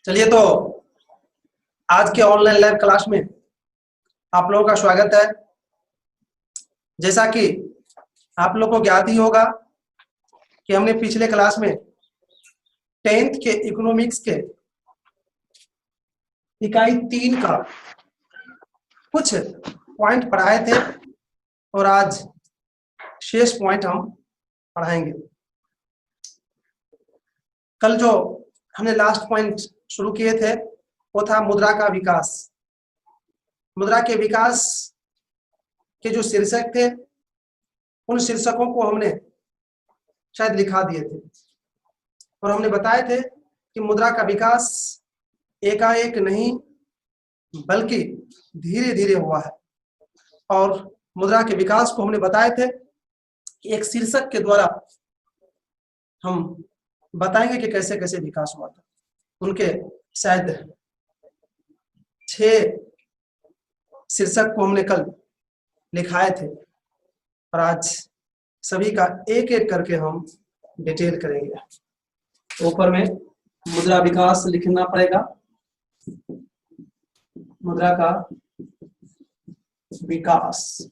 चलिए तो आज के ऑनलाइन लाइव क्लास में आप लोगों का स्वागत है। जैसा कि आप लोग को ज्ञात ही होगा कि हमने पिछले क्लास में 10th के इकोनॉमिक्स के इकाई 3 का कुछ पॉइंट पढ़ाए थे और आज शेष पॉइंट हम पढ़ाएंगे। कल जो हमने लास्ट पॉइंट शुरू किए थे वो था मुद्रा का विकास। मुद्रा के विकास के जो शीर्षक थे उन शीर्षकों को हमने शायद लिखा दिए थे और हमने बताए थे कि मुद्रा का विकास एकाएक नहीं बल्कि धीरे धीरे हुआ है। और मुद्रा के विकास को हमने बताए थे कि एक शीर्षक के द्वारा हम बताएंगे कि कैसे कैसे विकास हुआ था। उनके शायद 6 शीर्षक को हमने कल लिखाए थे और आज सभी का एक एक करके हम डिटेल करेंगे। ऊपर में मुद्रा विकास लिखना पड़ेगा, मुद्रा का विकास,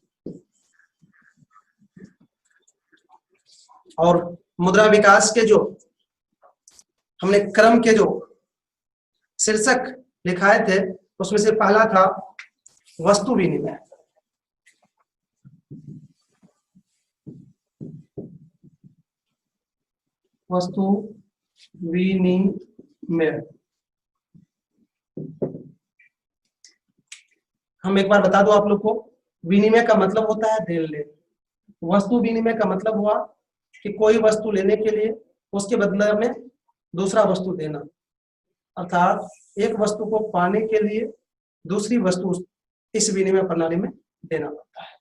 और मुद्रा विकास के जो हमने क्रम के जो शीर्षक लिखाए थे उसमें से पहला था वस्तु विनिमय। वस्तु विनिमय हम एक बार बता दो आप लोग को, विनिमय का मतलब होता है देन लेन। वस्तु विनिमय का मतलब हुआ कि कोई वस्तु लेने के लिए उसके बदले में दूसरा वस्तु देना, अर्थात एक वस्तु को पाने के लिए दूसरी वस्तु इस विनिमय प्रणाली में देना पड़ता है।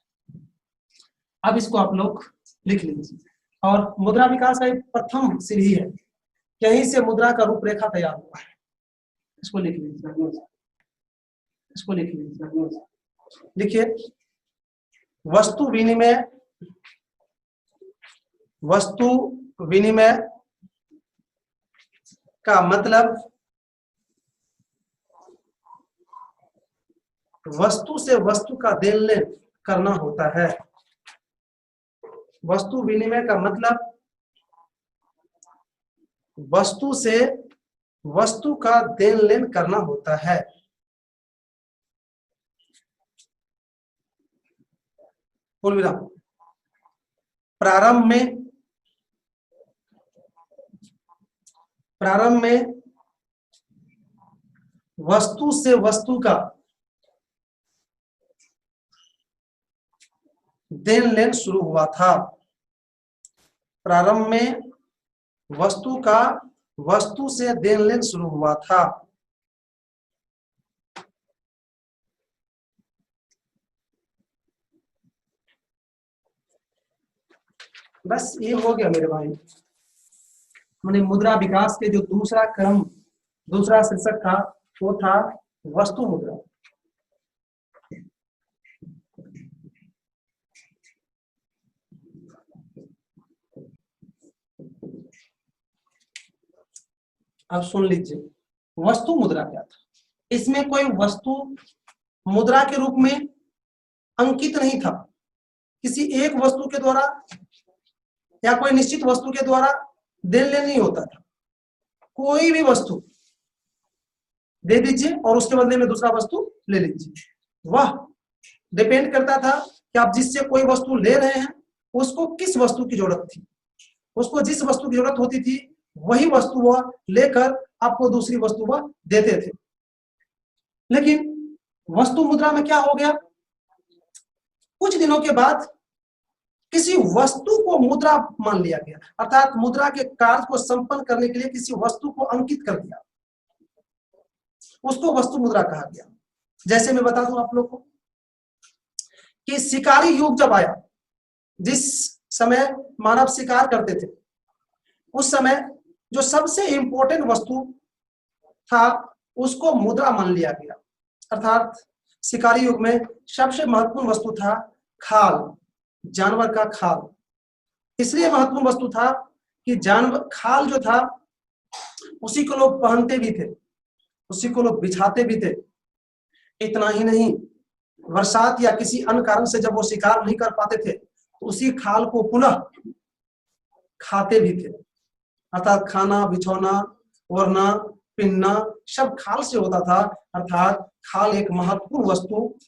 अब इसको आप लोग लिख लीजिए। और मुद्रा विकास का एक प्रथम सीढ़ी है, यहीं से मुद्रा का रूपरेखा तैयार हुआ है। इसको लिख लीजिए, इसको लिख लीजिए। लिखिए, वस्तु विनिमय, वस्तु विनिमय का मतलब वस्तु से वस्तु का देन लेन करना होता है। वस्तु विनिमय का मतलब वस्तु से वस्तु का देन लेन करना होता है। पूर्ण विराम। प्रारंभ में वस्तु से वस्तु का देन लेन शुरू हुआ था। प्रारंभ में वस्तु का वस्तु से देन लेन शुरू हुआ था। बस ये हो गया मेरे भाई। मैंने मुद्रा विकास के जो दूसरा क्रम, दूसरा शीर्षक था वो था वस्तु मुद्रा। अब सुन लीजिए, वस्तु मुद्रा क्या था। इसमें कोई वस्तु मुद्रा के रूप में अंकित नहीं था। किसी एक वस्तु के द्वारा या कोई निश्चित वस्तु के द्वारा देन लेन नहीं होता था। कोई भी वस्तु दे दीजिए और उसके बदले में दूसरा वस्तु ले लीजिए। वह डिपेंड करता था कि आप जिससे कोई वस्तु ले रहे हैं उसको किस वस्तु की जरूरत थी। उसको जिस वस्तु की जरूरत होती थी वही वस्तु वह लेकर आपको दूसरी वस्तु वह देते थे। लेकिन वस्तु मुद्रा में क्या हो गया, कुछ दिनों के बाद किसी वस्तु को मुद्रा मान लिया गया, अर्थात मुद्रा के कार्य को संपन्न करने के लिए किसी वस्तु को अंकित कर दिया, उसको वस्तु मुद्रा कहा गया। जैसे मैं बता दूं आप लोग को कि शिकारी युग जब आया, जिस समय मानव शिकार करते थे, उस समय जो सबसे इंपॉर्टेंट वस्तु था उसको मुद्रा मान लिया गया। अर्थात शिकारी युग में सबसे महत्वपूर्ण वस्तु था खाल, जानवर का खाल। इसलिए महत्वपूर्ण वस्तु था कि जानवर खाल जो था उसी को लोग पहनते भी थे। उसी को लोग बिछाते भी थे। इतना ही नहीं, बरसात या किसी अन्य कारण से जब वो शिकार नहीं कर पाते थे तो उसी खाल को पुनः खाते भी थे। अर्थात खाना, बिछौना, ओढ़ना, पिनना सब खाल से होता था। अर्थात खाल एक महत्वपूर्ण वस्तु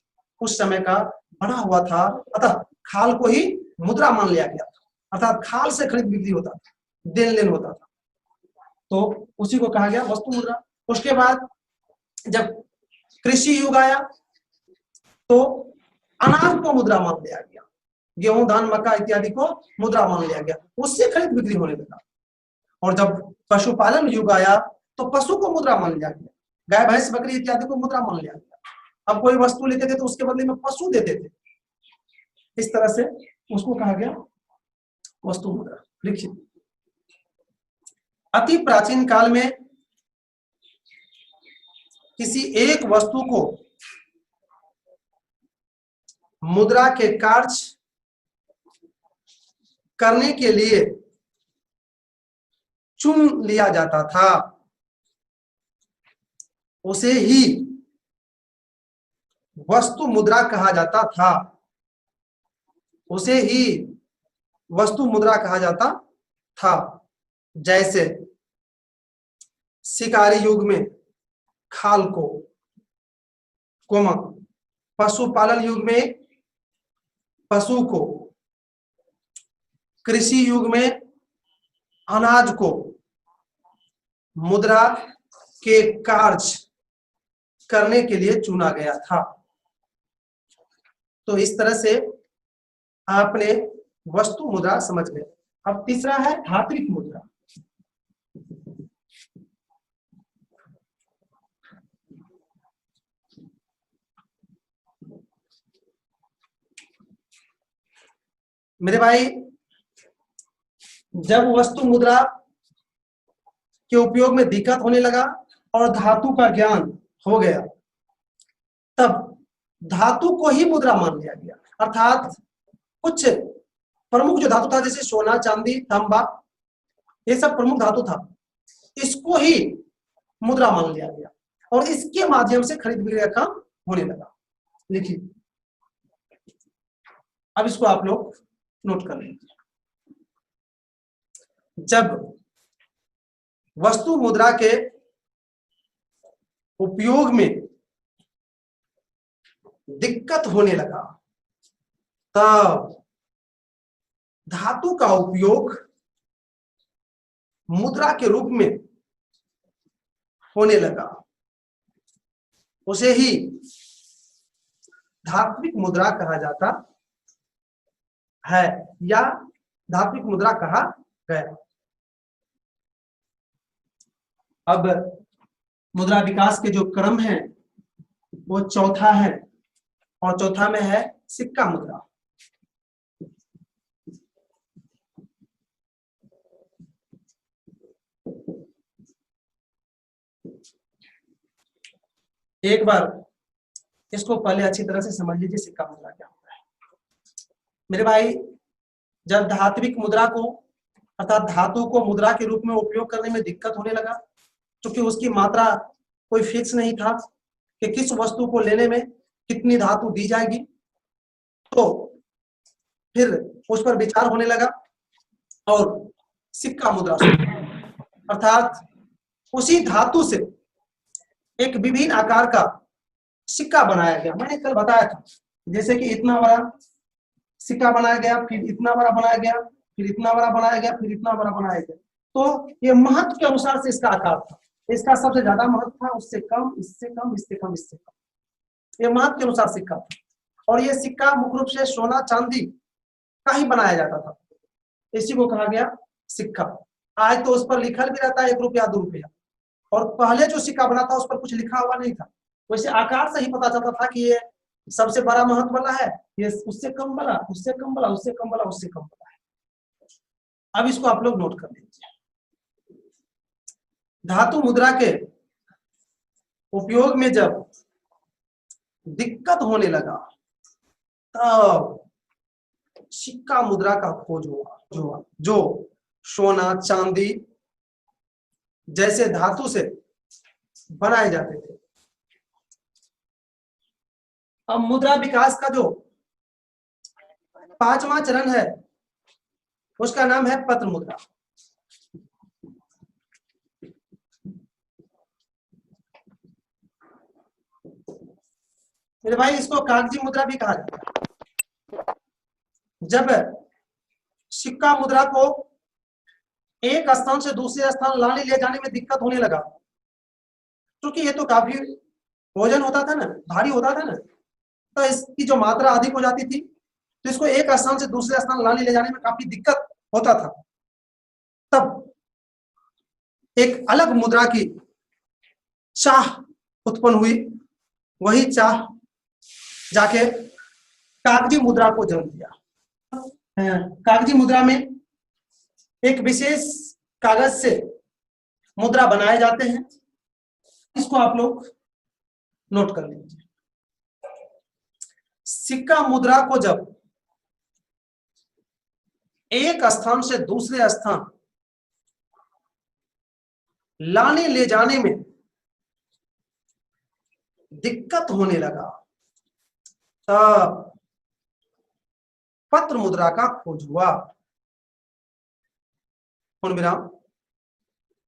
उस समय का बना हुआ था। अतः खाल को ही मुद्रा मान लिया गया था। अर्थात खाल से खरीद बिक्री होता था, देन लेन होता था, तो उसी को कहा गया वस्तु मुद्रा। उसके बाद जब कृषि युग आया तो अनाज को मुद्रा मान लिया गया। गेहूं, धान, मक्का इत्यादि को मुद्रा मान लिया गया, उससे खरीद बिक्री होने लगा। और जब पशुपालन युग आया तो पशु को मुद्रा मान लिया गया। गाय, भैंस, बकरी इत्यादि को मुद्रा मान लिया गया। अब कोई वस्तु लेते थे तो उसके बदले में पशु देते थे। इस तरह से उसको कहा गया वस्तु मुद्रा। लिखिए, अति प्राचीन काल में किसी एक वस्तु को मुद्रा के कार्य करने के लिए चुन लिया जाता था, उसे ही वस्तु मुद्रा कहा जाता था। उसे ही वस्तु मुद्रा कहा जाता था। जैसे शिकारी युग में खाल को, पशुपालन युग में पशु को, कृषि युग में अनाज को मुद्रा के कार्य करने के लिए चुना गया था। तो इस तरह से आपने वस्तु मुद्रा समझ गए। अब तीसरा है धात्विक मुद्रा। मेरे भाई, जब वस्तु मुद्रा के उपयोग में दिक्कत होने लगा और धातु का ज्ञान हो गया, तब धातु को ही मुद्रा मान लिया गया। अर्थात कुछ प्रमुख जो धातु था, जैसे सोना, चांदी, तांबा, ये सब प्रमुख धातु था, इसको ही मुद्रा मान लिया गया और इसके माध्यम से खरीद बिक्री का काम होने लगा। देखिए, अब इसको आप लोग नोट कर लीजिए। जब वस्तु मुद्रा के उपयोग में दिक्कत होने लगा, तब धातु का उपयोग मुद्रा के रूप में होने लगा। उसे ही धात्विक मुद्रा कहा जाता है या धात्विक मुद्रा कहा गया। अब मुद्रा विकास के जो क्रम है वो चौथा है, और चौथा में है सिक्का मुद्रा। एक बार इसको पहले अच्छी तरह से समझ लीजिए, सिक्का मुद्रा क्या होता है। मेरे भाई, जब धात्विक मुद्रा को अर्थात धातु को मुद्रा के रूप में उपयोग करने में दिक्कत होने लगा, क्योंकि उसकी मात्रा कोई फिक्स नहीं था कि किस वस्तु को लेने में कितनी धातु दी जाएगी, तो फिर उस पर विचार होने लगा और सिक्का मुद्रा अर्थात उसी धातु से एक विभिन्न आकार का सिक्का बनाया गया। मैंने कल बताया था, जैसे कि इतना बड़ा सिक्का बनाया गया, फिर इतना बड़ा बनाया गया, फिर इतना बड़ा बनाया गया, फिर इतना बड़ा बनाया गया। तो ये महत्व के अनुसार से इसका आकार था। इसका सबसे ज्यादा महत्व था, उससे कम, इससे कम, इससे कम, इससे कम, ये महत्व के अनुसार सिक्का था। और ये सिक्का मुख्य रूप से सोना, चांदी का ही बनाया जाता था, इसी को कहा गया सिक्का। आज तो उस पर लिखा भी रहता है 1 रुपया 2 रुपया, और पहले जो सिक्का बना था उस पर कुछ लिखा हुआ नहीं था। वैसे आकार से ही पता चलता था कि ये सबसे बड़ा महत्व वाला है, ये उससे कम वाला, उससे कम वाला, उससे कम वाला, उससे कम वाला है। अब इसको आप लोग नोट कर लीजिए। धातु मुद्रा के उपयोग में जब दिक्कत होने लगा, तब सिक्का मुद्रा का खोज हुआ, जो सोना, चांदी जैसे धातु से बनाए जाते थे। अब मुद्रा विकास का जो 5वां चरण है उसका नाम है पत्र मुद्रा। मेरे भाई इसको कागजी मुद्रा भी कहा जाता है। जब सिक्का मुद्रा को एक स्थान से दूसरे स्थान लाने ले जाने में दिक्कत होने लगा, क्योंकि ये तो काफी वजन होता था ना, भारी होता था ना, तो इसकी जो मात्रा अधिक हो जाती थी तो इसको एक स्थान से दूसरे स्थान लाने ले जाने में काफी दिक्कत होता था। तब एक अलग मुद्रा की चाह उत्पन्न हुई, वही चाह जाके कागजी मुद्रा को जन्म दिया। कागजी मुद्रा में एक विशेष कागज से मुद्रा बनाए जाते हैं, इसको आप लोग नोट कर लीजिए। सिक्का मुद्रा को जब एक स्थान से दूसरे स्थान लाने ले जाने में दिक्कत होने लगा, तब पत्र मुद्रा का खोज हुआ। विराम।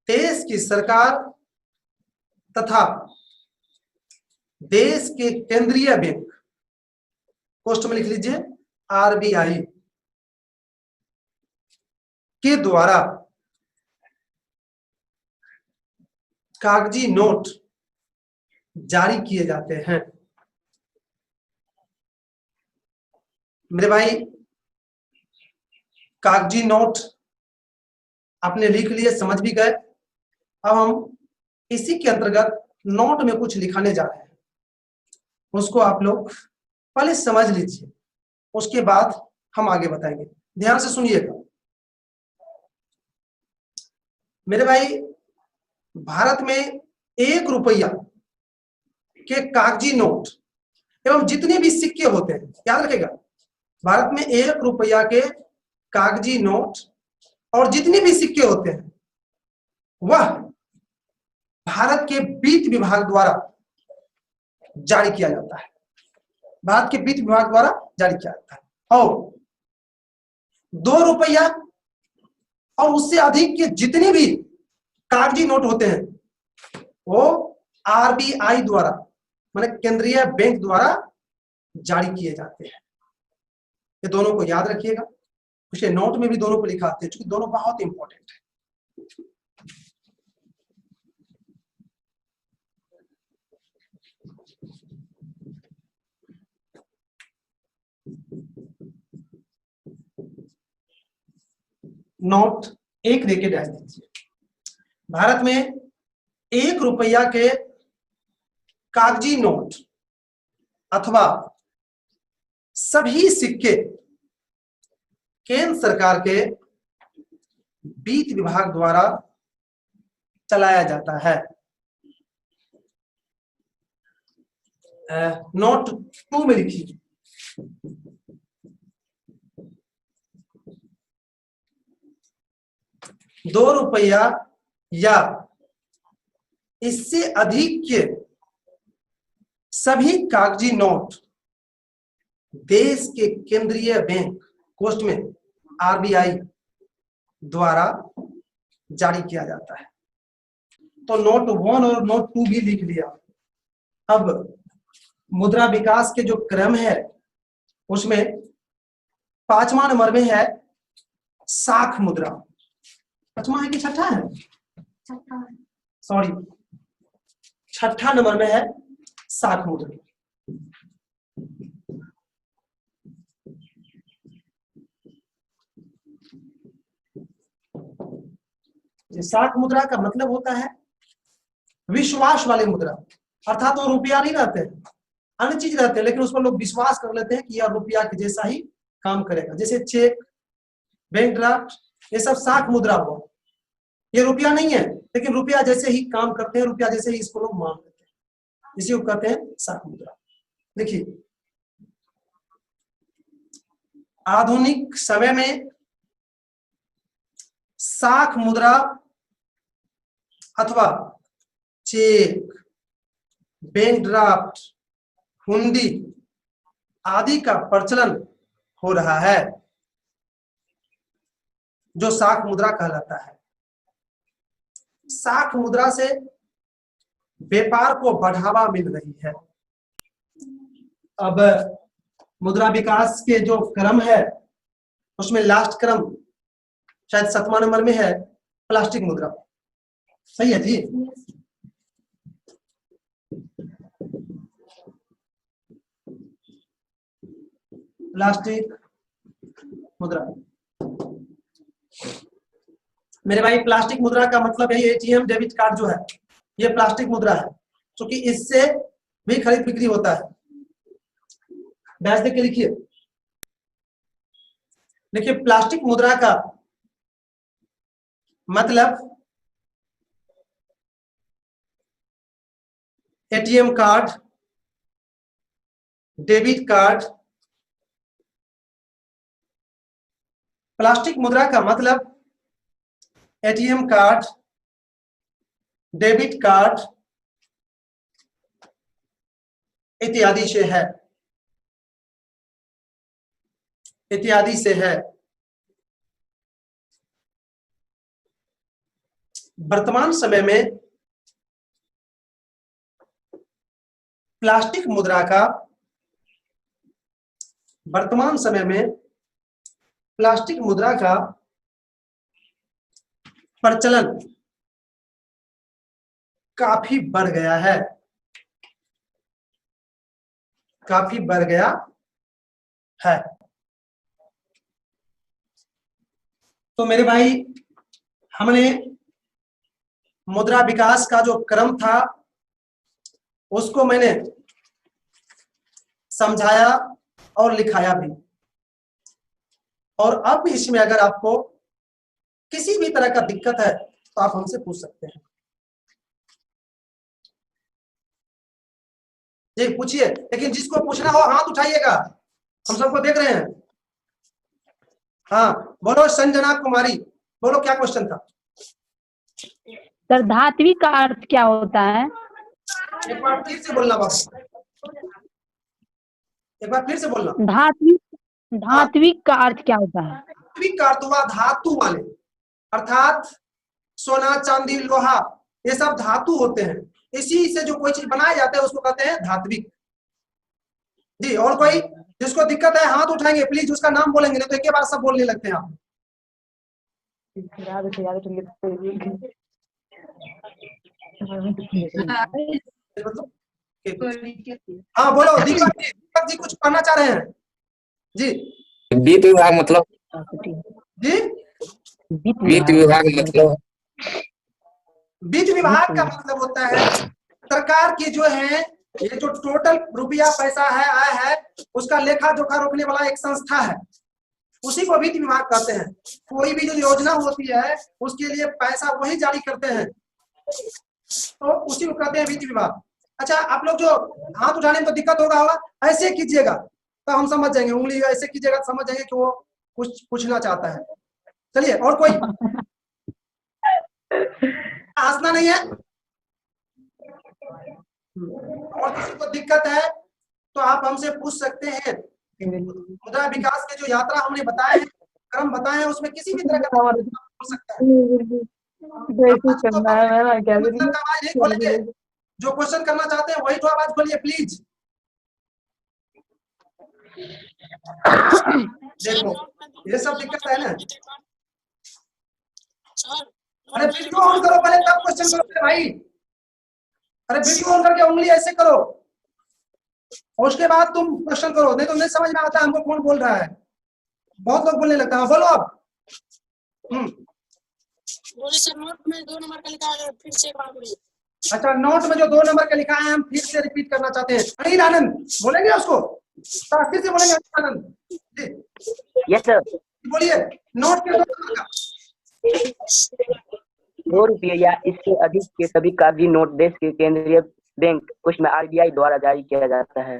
देश की सरकार तथा देश के केंद्रीय बैंक, पोस्ट में लिख लीजिए आरबीआई के द्वारा कागजी नोट जारी किए जाते हैं। मेरे भाई कागजी नोट आपने लिख लिए, समझ भी गए। अब हम इसी के अंतर्गत नोट में कुछ लिखाने जा रहे हैं, उसको आप लोग पहले समझ लीजिए, उसके बाद हम आगे बताएंगे। ध्यान से सुनिएगा मेरे भाई। भारत में 1 रुपया के कागजी नोट एवं जितने भी सिक्के होते हैं, याद रखेगा, भारत में 1 रुपया के कागजी नोट और जितने भी सिक्के होते हैं वह भारत के वित्त विभाग द्वारा जारी किया जाता है। भारत के वित्त विभाग द्वारा जारी किया जाता है। और 2 रुपया और उससे अधिक के जितने भी कागजी नोट होते हैं वो आरबीआई द्वारा, माने केंद्रीय बैंक द्वारा जारी किए जाते हैं। ये दोनों को याद रखिएगा, कुछ नोट में भी दोनों को लिखा आते हैं, क्योंकि दोनों बहुत इंपॉर्टेंट है। नोट एक रेखे डैश दीजिए। भारत में 1 रुपया के कागजी नोट अथवा सभी सिक्के केंद्र सरकार के वित्त विभाग द्वारा चलाया जाता है। नोट 2 में लिखिए, ₹2 या इससे अधिक के सभी कागजी नोट देश के केंद्रीय बैंक, कोष्ठ में आरबीआई द्वारा जारी किया जाता है। तो नोट 1 और नोट 2 भी लिख लिया। अब मुद्रा विकास के जो क्रम है उसमें 5वां नंबर में है साख मुद्रा। 5वां है कि छठा है? सॉरी, 6ठा नंबर में है साख मुद्रा। साख मुद्रा का मतलब होता है विश्वास वाली मुद्रा, अर्थात वो रुपया नहीं रहते हैं, अन्य चीज रहते हैं, लेकिन उस पर लोग विश्वास कर लेते हैं कि यह रुपया के जैसा ही काम करेगा। जैसे चेक, बैंक ड्राफ्ट, ये सब साख मुद्रा हुआ। ये रुपया नहीं है, लेकिन रुपया जैसे ही काम करते हैं, रुपया जैसे ही इसको लोग मान लेते हैं, इसी को कहते हैं साख मुद्रा। देखिए, आधुनिक समय में साख मुद्रा अथवा चेक, बैंक ड्राफ्ट, हुंडी आदि का प्रचलन हो रहा है, जो साख मुद्रा कहलाता है। साख मुद्रा से व्यापार को बढ़ावा मिल रही है। अब मुद्रा विकास के जो क्रम है उसमें लास्ट क्रम शायद 7वां नंबर में है प्लास्टिक मुद्रा। सही है जी। प्लास्टिक मुद्रा, मेरे भाई प्लास्टिक मुद्रा का मतलब है एटीएम डेबिट कार्ड जो है ये प्लास्टिक मुद्रा है, क्योंकि इससे भी खरीद बिक्री होता है। बैच देख के लिखिए। देखिए प्लास्टिक मुद्रा का मतलब ATM card, debit card. Plastic मुद्रा का मतलब एटीएम कार्ड, डेबिट कार्ड इत्यादि से है, इत्यादि से है। वर्तमान समय में प्लास्टिक मुद्रा का, वर्तमान समय में प्लास्टिक मुद्रा का प्रचलन काफी बढ़ गया है, काफी बढ़ गया है। तो मेरे भाई हमने मुद्रा विकास का जो क्रम था उसको मैंने समझाया और लिखाया भी। और अब इसमें अगर आपको किसी भी तरह का दिक्कत है तो आप हमसे पूछ सकते हैं। जी पूछिए, लेकिन जिसको पूछना हो हाथ उठाइएगा, हम सबको देख रहे हैं। हाँ बोलो संजना कुमारी, बोलो क्या क्वेश्चन था? सर धात्विक का अर्थ क्या होता है? एक बार फिर से बोलना बाबू, एक बार फिर से बोलना। धात्विक का अर्थ क्या होता है? धात्विक का अर्थ हुआ धातु वाले, अर्थात सोना चांदी लोहा ये सब धातु होते हैं, इसी से जो कोई चीज बनाया जाता है उसको कहते हैं धात्विक। जी और कोई जिसको दिक्कत है हाथ उठाएंगे प्लीज, उसका नाम बोलेंगे नहीं तो एक बार सब बोलने लगते हैं आप। हाँ बोलो दीपक जी कुछ कहना चाह रहे हैं जी। वित्त विभाग मतलब जी वित्त विभाग मतलब वित्त विभाग का मतलब होता है सरकार की जो है ये जो टोटल रुपया पैसा है आया है उसका लेखा जोखा रखने वाला एक संस्था है, उसी को वित्त विभाग कहते हैं। कोई भी जो योजना होती है उसके लिए पैसा वही जारी करते हैं, तो उसी को कहते हैं वित्त विभाग। अच्छा आप लोग जो हाथ उठाने में तो दिक्कत होगा, ऐसे कीजिएगा तो हम समझ जाएंगे, उंगली ऐसे कीजिएगा तो समझ जाएंगे कि वो कुछ पूछना चाहता है। चलिए और कोई हंसना नहीं है, और किसी को दिक्कत है तो आप हमसे पूछ सकते हैं। मुद्रा विकास के जो यात्रा हमने बताए हैं, क्रम बताए हैं, उसमें किसी भी तरह का हो सकता है। मतलब आवाज नहीं खोलेंगे, जो क्वेश्चन करना चाहते हैं वही तो आवाज खोलिए प्लीज। देखो ये सब दिक्कत है ना। अरे वीडियो ऑन करो पहले तब क्वेश्चन करो भाई। अरे वीडियो ऑन करके उंगली ऐसे करो और उसके बाद तुम क्वेश्चन करो, नहीं तो नहीं समझ में आता हमको कौन बोल रहा है। बहुत लोग बोलने लगता है। बोलो अब। बोले सर नोट में 2 नंबर का लिखा है, फिर से एक बार बोलिए। अच्छा नोट में जो 2 नंबर का लिखा है हम फिर से रिपीट करना चाहते हैं। अनिल आनंद बोलेंगे उसको, फिर से बोलेंगे अनिल आनंद जी। Yes sir. बोलिए नोट के 2 नंबर का। 2 रुपये या इससे अधिक के सभी कागजी नोट देश के केंद्रीय बैंक उसमें आरबीआई द्वारा जारी किया जाता है।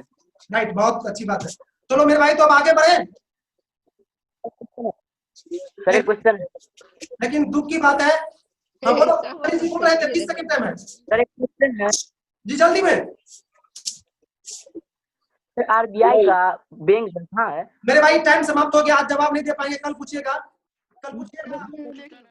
राइट, बहुत अच्छी बात है। चलो मेरे भाई तो अब आगे बढ़े। सर एक क्वेश्चन, लेकिन दुख की बात है हम बोलो बोल रहे थे 30 सेकंड टाइम है। सर एक क्वेश्चन है जी जल्दी में। सर, आरबीआई का बैंक कहाँ है? मेरे भाई टाइम समाप्त हो गया, आज जवाब नहीं दे पाएंगे, कल पूछिएगा, कल पूछिएगा।